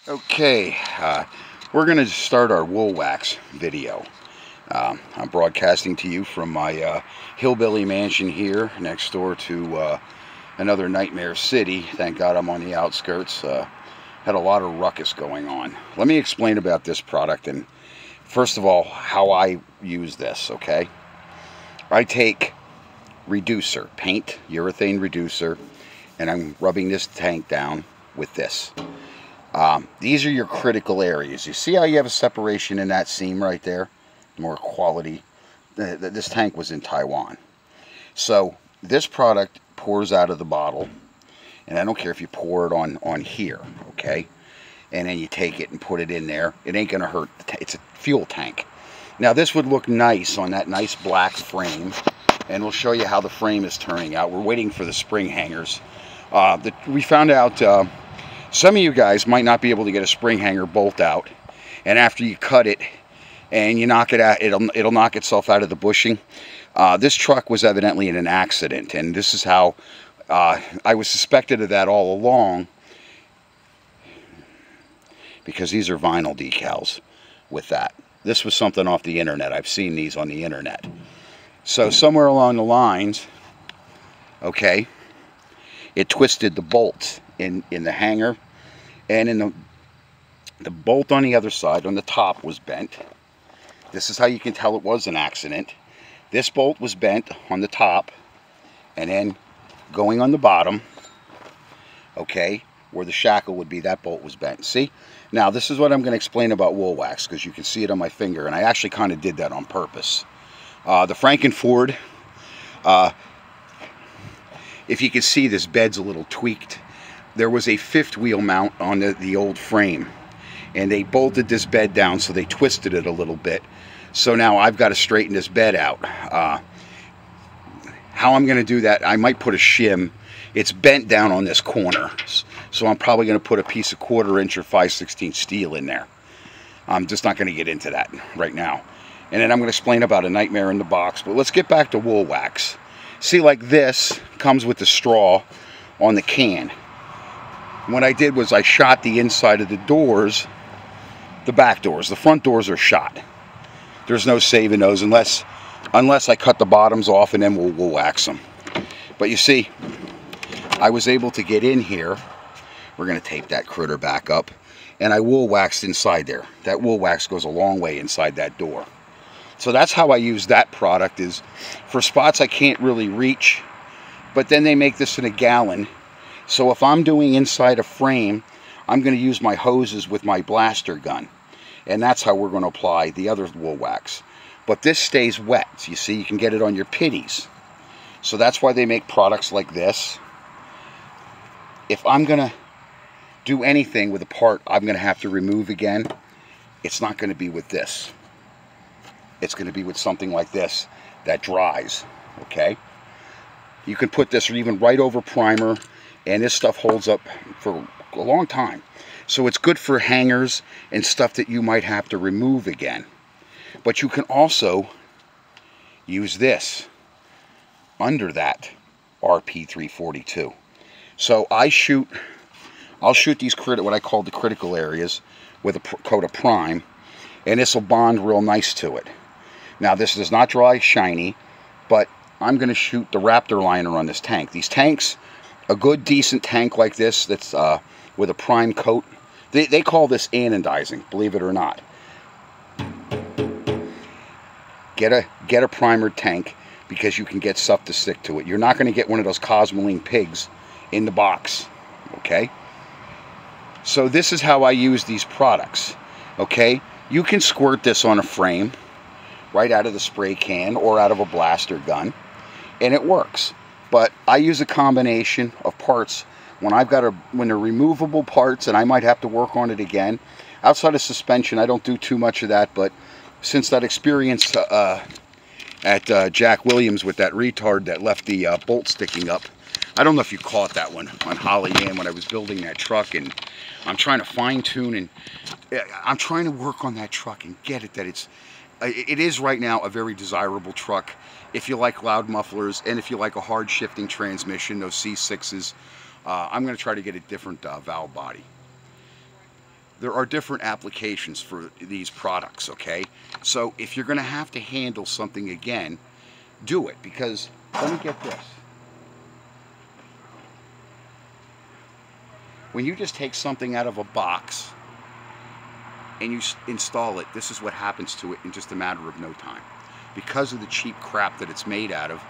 Okay, we're going to start our Woolwax video. I'm broadcasting to you from my hillbilly mansion here next door to another nightmare city. Thank God I'm on the outskirts. Had a lot of ruckus going on. Let me explain about this product and first of all how I use this, okay? I take reducer, paint, urethane reducer, and I'm rubbing this tank down with this. These are your critical areas. You see how you have a separation in that seam right there? More quality. This tank was in Taiwan. So this product pours out of the bottle, and I don't care if you pour it on here, okay? And then you take it and put it in there. It ain't gonna hurt. It's a fuel tank. Now this would look nice on that nice black frame, and we'll show you how the frame is turning out. We're waiting for the spring hangers. We found out some of you guys might not be able to get a spring hanger bolt out, and after you cut it and you knock it out, it'll knock itself out of the bushing. This truck was evidently in an accident, and this is how I was suspected of that all along, because these are vinyl decals with that. This was something off the internet. I've seen these on the internet. So somewhere along the lines, okay, it twisted the bolts in the hanger, and in the bolt on the other side on the top was bent. This is how you can tell it was an accident. This bolt was bent on the top, and then going on the bottom, okay, where the shackle would be, that bolt was bent. See? Now this is what I'm going to explain about Woolwax, because you can see it on my finger, and I actually kind of did that on purpose. The Frankenford, if you can see, this bed's a little tweaked. There was a fifth wheel mount on the old frame, and they bolted this bed down, so they twisted it a little bit. So now I've got to straighten this bed out. How I'm going to do that, I might put a shim. It's bent down on this corner, so I'm probably going to put a piece of 1/4 inch or 5/16 steel in there. I'm just not going to get into that right now. And then I'm going to explain about a nightmare in the box. But let's get back to Woolwax. See, like this comes with the straw on the can. What I did was I shot the inside of the doors, the back doors. The front doors are shot. There's no saving those unless I cut the bottoms off, and then we'll wax them. But you see, I was able to get in here. We're going to tape that critter back up, and I Woolwaxed inside there. That Woolwax goes a long way inside that door. So that's how I use that product, is for spots I can't really reach, but then they make this in a gallon. So if I'm doing inside a frame, I'm going to use my hoses with my blaster gun. And that's how we're going to apply the other Woolwax. But this stays wet. So you see, you can get it on your pitties. So that's why they make products like this. If I'm going to do anything with a part I'm going to have to remove again, it's not going to be with this. It's going to be with something like this that dries, okay? You can put this even right over primer, and this stuff holds up for a long time. So it's good for hangers and stuff that you might have to remove again. But you can also use this under that RP342. So I'll shoot these what I call the critical areas with a coat of prime, and this will bond real nice to it. Now this does not dry shiny, but I'm going to shoot the RAPTOR liner on this tank. These tanks, a good decent tank like this that's with a prime coat, they call this anodizing, believe it or not. Get a primer tank, because you can get stuff to stick to it. You're not going to get one of those Cosmoline pigs in the box, okay? So this is how I use these products, okay? You can squirt this on a frame right out of the spray can or out of a blaster gun, and it works. But I use a combination of parts when when they're removable parts, and I might have to work on it again. Outside of suspension, I don't do too much of that, but since that experience at Jack Williams with that retard that left the bolt sticking up, I don't know if you caught that one on Holly Ann when I was building that truck, and I'm trying to fine tune, and I'm trying to work on that truck and get it that it is right now a very desirable truck if you like loud mufflers, and if you like a hard shifting transmission, those C6s. I'm going to try to get a different valve body. there are different applications for these products, okay? So if you're going to have to handle something again, do it, because let me get this. When you just take something out of a box and you install it, this is what happens to it in just a matter of no time. Because of the cheap crap that it's made out of,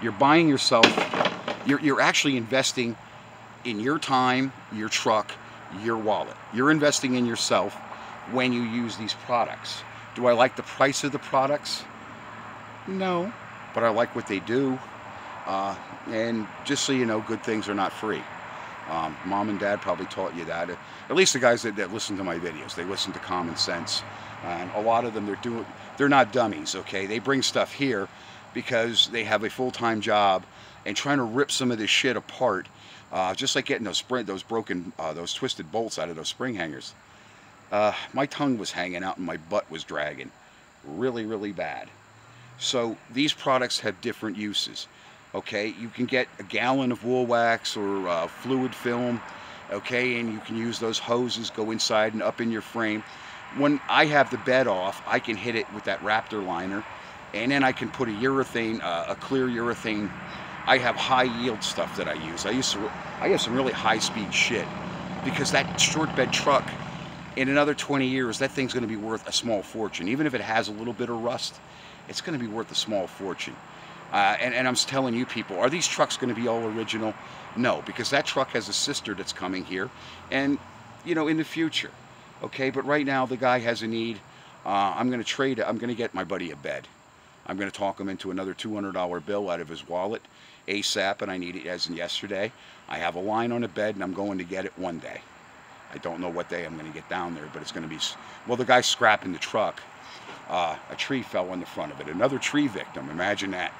you're buying yourself, you're actually investing in your time, your truck, your wallet. You're investing in yourself when you use these products. Do I like the price of the products? No, but I like what they do. And just so you know, good things are not free. Mom and Dad probably taught you that. At least the guys that listen to my videos, they listen to common sense. And a lot of them, they're not dummies, okay? They bring stuff here because they have a full-time job, and trying to rip some of this shit apart, just like getting those twisted bolts out of those spring hangers. My tongue was hanging out and my butt was dragging. Really, really bad. So these products have different uses. Okay, you can get a gallon of Woolwax or fluid film, okay, and you can use those hoses, go inside and up in your frame. When I have the bed off, I can hit it with that RAPTOR liner, and then I can put a urethane, a clear urethane. I have high yield stuff that I use. I have some really high speed shit, because that short bed truck, in another 20 years, that thing's going to be worth a small fortune. Even if it has a little bit of rust, it's going to be worth a small fortune. And I'm telling you people, are these trucks going to be all original? No, because that truck has a sister that's coming here, and, you know, in the future. Okay, but right now the guy has a need. I'm going to trade it. I'm going to get my buddy a bed. I'm going to talk him into another $200 bill out of his wallet ASAP, and I need it as in yesterday. I have a line on a bed, and I'm going to get it one day. I don't know what day I'm going to get down there, but it's going to be, well, the guy's scrapping the truck. A tree fell on the front of it. Another tree victim, imagine that.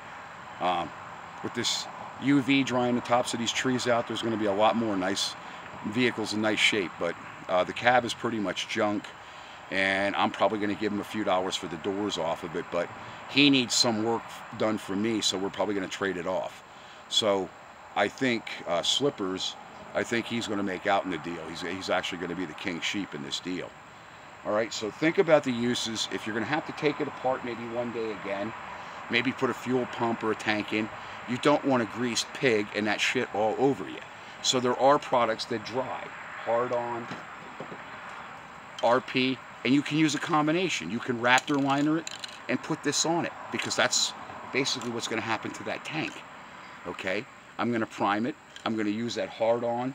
With this UV drying the tops of these trees out, there's going to be a lot more nice vehicles in nice shape, but the cab is pretty much junk, and I'm probably going to give him a few dollars for the doors off of it, but he needs some work done for me, so we're probably going to trade it off. So I think Slippers, I think he's going to make out in the deal. He's actually going to be the king sheep in this deal. All right, so think about the uses. If you're going to have to take it apart maybe one day again, maybe put a fuel pump or a tank in, you don't want a greased pig and that shit all over you. So there are products that dry, hard on, RP, and you can use a combination. You can RAPTOR liner it and put this on it, because that's basically what's going to happen to that tank. Okay, I'm going to prime it. I'm going to use that hard on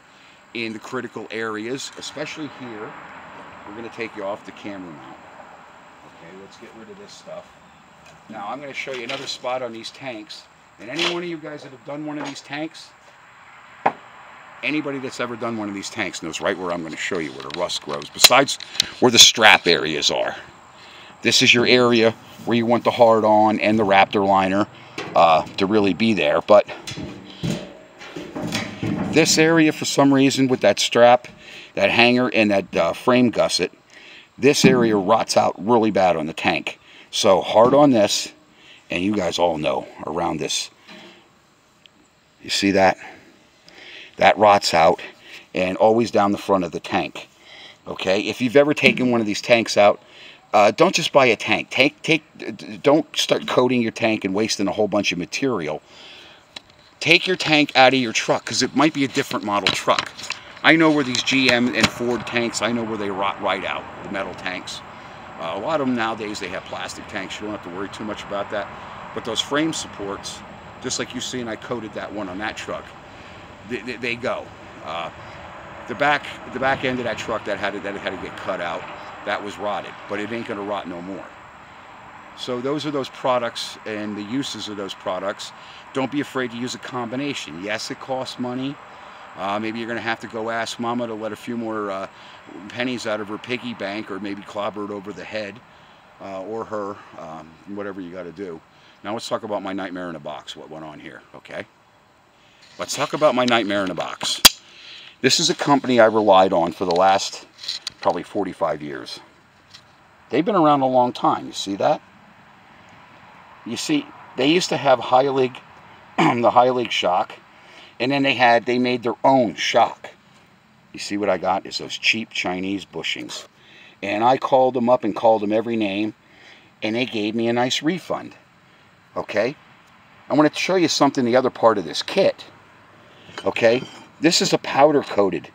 in the critical areas, especially here. We're going to take you off the camera mount. Okay, let's get rid of this stuff. Now I'm going to show you another spot on these tanks, and any one of you guys that have done one of these tanks, anybody that's ever done one of these tanks knows right where I'm going to show you where the rust grows, besides where the strap areas are. This is your area where you want the hard on and the RAPTOR liner to really be there, but this area, for some reason, with that strap, that hanger, and that frame gusset, this area rots out really bad on the tank. So hard on this, and you guys all know around this, you see that? That rots out, and always down the front of the tank. Okay, if you've ever taken one of these tanks out, don't just buy a tank. Don't start coating your tank and wasting a whole bunch of material. Take your tank out of your truck, because it might be a different model truck. I know where these GM and Ford tanks, I know where they rot right out, the metal tanks. A lot of them nowadays, they have plastic tanks. You don't have to worry too much about that. But those frame supports, just like you see, and I coated that one on that truck, they go. The back end of that truck that had to get cut out, that was rotted, but it ain't gonna rot no more. So those are those products and the uses of those products. Don't be afraid to use a combination. Yes, it costs money. Maybe you're gonna have to go ask Mama to let a few more pennies out of her piggy bank, or maybe clobber it over the head, or her, whatever you gotta do. Now let's talk about my nightmare in a box, what went on here, okay? Let's talk about my nightmare in a box. This is a company I relied on for the last probably 45 years. They've been around a long time, you see that? You see, they used to have high leg, the high leg shock, and then they made their own shock. You see what I got is those cheap Chinese bushings. And I called them up and called them every name, and they gave me a nice refund. Okay? I want to show you something, the other part of this kit. Okay? This is a powder coated.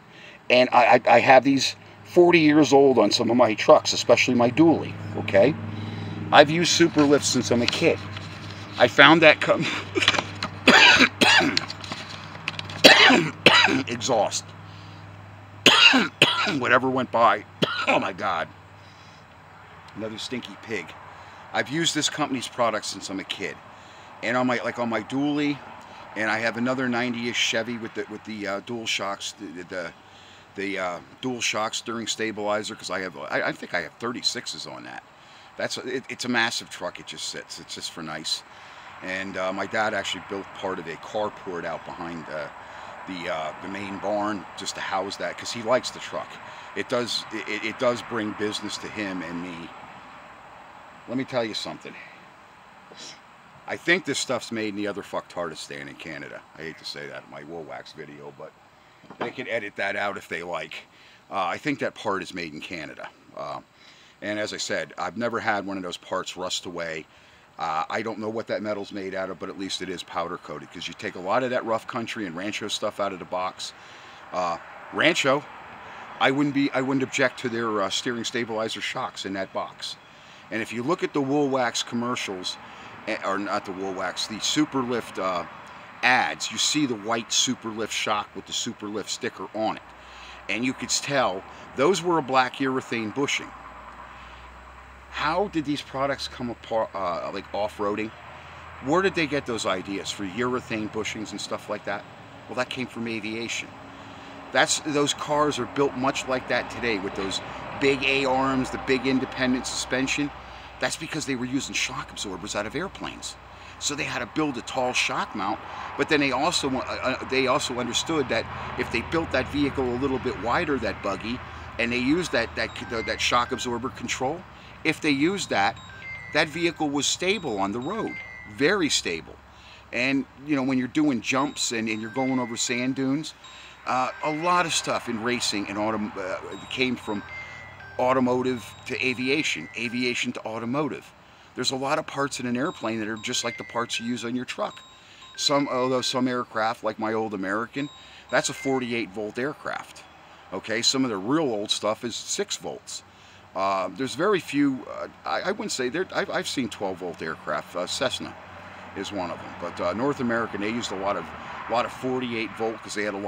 And I have these 40 years old on some of my trucks, especially my dually. Okay? I've used super lifts since I'm a kid. I found that exhaust. Whatever went by. Oh my God. Another stinky pig. I've used this company's products since I'm a kid. And on my dually, and I have another 90-ish Chevy with the dual shocks, the dual shock steering stabilizer, because I think I have 36s on that. It's a massive truck. It just sits. It's just for nice. And my dad actually built part of a carport out behind the main barn just to house that, because he likes the truck. It does bring business to him and me. Let me tell you something. I think this stuff's made in the other fucktardistan in Canada. I hate to say that in my Woolwax video, but they can edit that out if they like. I think that part is made in Canada. And as I said, I've never had one of those parts rust away. I don't know what that metal's made out of, but at least it is powder coated, because you take a lot of that rough country and Rancho stuff out of the box. Rancho, I wouldn't object to their steering stabilizer shocks in that box. And if you look at the Woolwax commercials, or not the Woolwax, the Superlift ads, you see the white Superlift shock with the Superlift sticker on it. And you could tell those were a black urethane bushing. How did these products come apart, like off-roading? Where did they get those ideas for urethane bushings and stuff like that? Well, that came from aviation. Those cars are built much like that today, with those big A-arms, the big independent suspension. That's because they were using shock absorbers out of airplanes. So they had to build a tall shock mount, but then they also understood that if they built that vehicle a little bit wider, that buggy, and they used that shock absorber control, if they used that vehicle was stable on the road, very stable. And you know, when you're doing jumps and you're going over sand dunes, a lot of stuff in racing and came from automotive to aviation, aviation to automotive. There's a lot of parts in an airplane that are just like the parts you use on your truck. Although some aircraft, like my old American, that's a 48-volt aircraft. Okay, some of the real old stuff is 6 volts. There's very few, I wouldn't say, I've seen 12-volt aircraft. Cessna is one of them. But North American, they used a lot of 48-volt, because they had a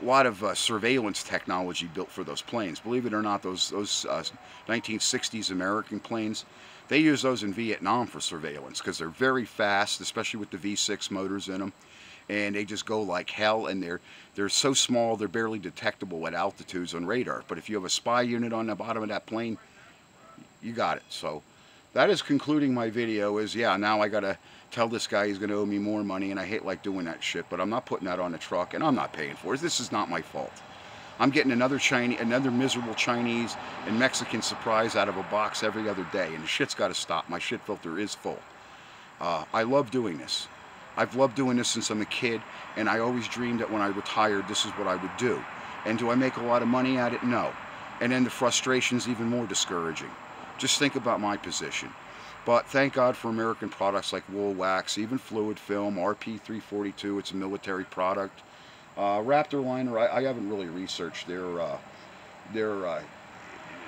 lot of surveillance technology built for those planes. Believe it or not, those 1960s American planes, they use those in Vietnam for surveillance, because they're very fast, especially with the V6 motors in them, and they just go like hell. And they're so small they're barely detectable at altitudes on radar. But if you have a spy unit on the bottom of that plane, you got it. So that is concluding my video. Yeah, now I gotta tell this guy he's gonna owe me more money, and I hate like doing that shit, but I'm not putting that on the truck, and I'm not paying for it. This is not my fault. I'm getting another miserable Chinese and Mexican surprise out of a box every other day, and the shit's got to stop. My shit filter is full. I love doing this. I've loved doing this since I'm a kid, and I always dreamed that when I retired, this is what I would do. And do I make a lot of money at it? No. And then the frustration's even more discouraging. Just think about my position. But thank God for American products like Woolwax, even Fluid Film, RP342, it's a military product. Raptor liner, I haven't really researched their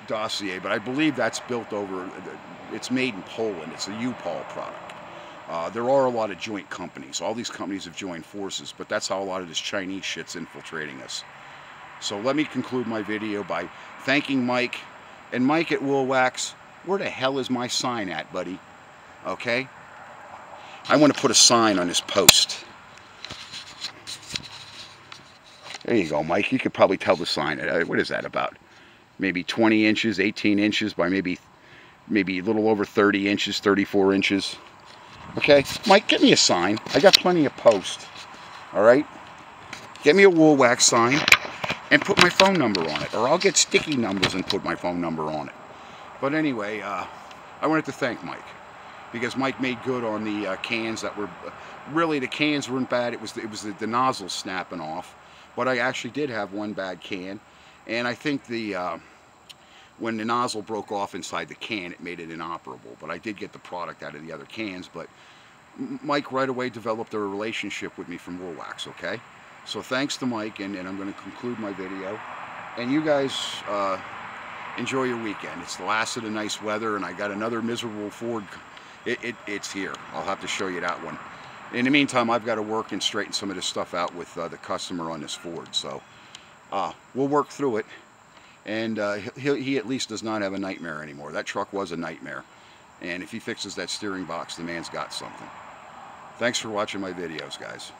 dossier, but I believe that's built over, it's made in Poland. It's a U-Paul product. There are a lot of joint companies. All these companies have joined forces, but that's how a lot of this Chinese shit's infiltrating us. So let me conclude my video by thanking Mike. And Mike at Woolwax, where the hell is my sign at, buddy? Okay? I want to put a sign on this post. There you go, Mike. You could probably tell the sign. What is that about? Maybe 20 inches, 18 inches by maybe a little over 30 inches, 34 inches. Okay, Mike, get me a sign. I got plenty of posts. All right? Get me a Woolwax sign and put my phone number on it. Or I'll get sticky numbers and put my phone number on it. But anyway, I wanted to thank Mike, because Mike made good on the cans that were, really the cans weren't bad. It was the nozzle snapping off. But I actually did have one bad can, and I think the when the nozzle broke off inside the can, it made it inoperable. But I did get the product out of the other cans. But Mike right away developed a relationship with me from Woolwax, okay? So thanks to Mike, and I'm going to conclude my video. And you guys enjoy your weekend. It's the last of the nice weather, and I got another miserable Ford. It's here. I'll have to show you that one. In the meantime, I've got to work and straighten some of this stuff out with the customer on this Ford. So we'll work through it. And he at least does not have a nightmare anymore. That truck was a nightmare. And if he fixes that steering box, the man's got something. Thanks for watching my videos, guys.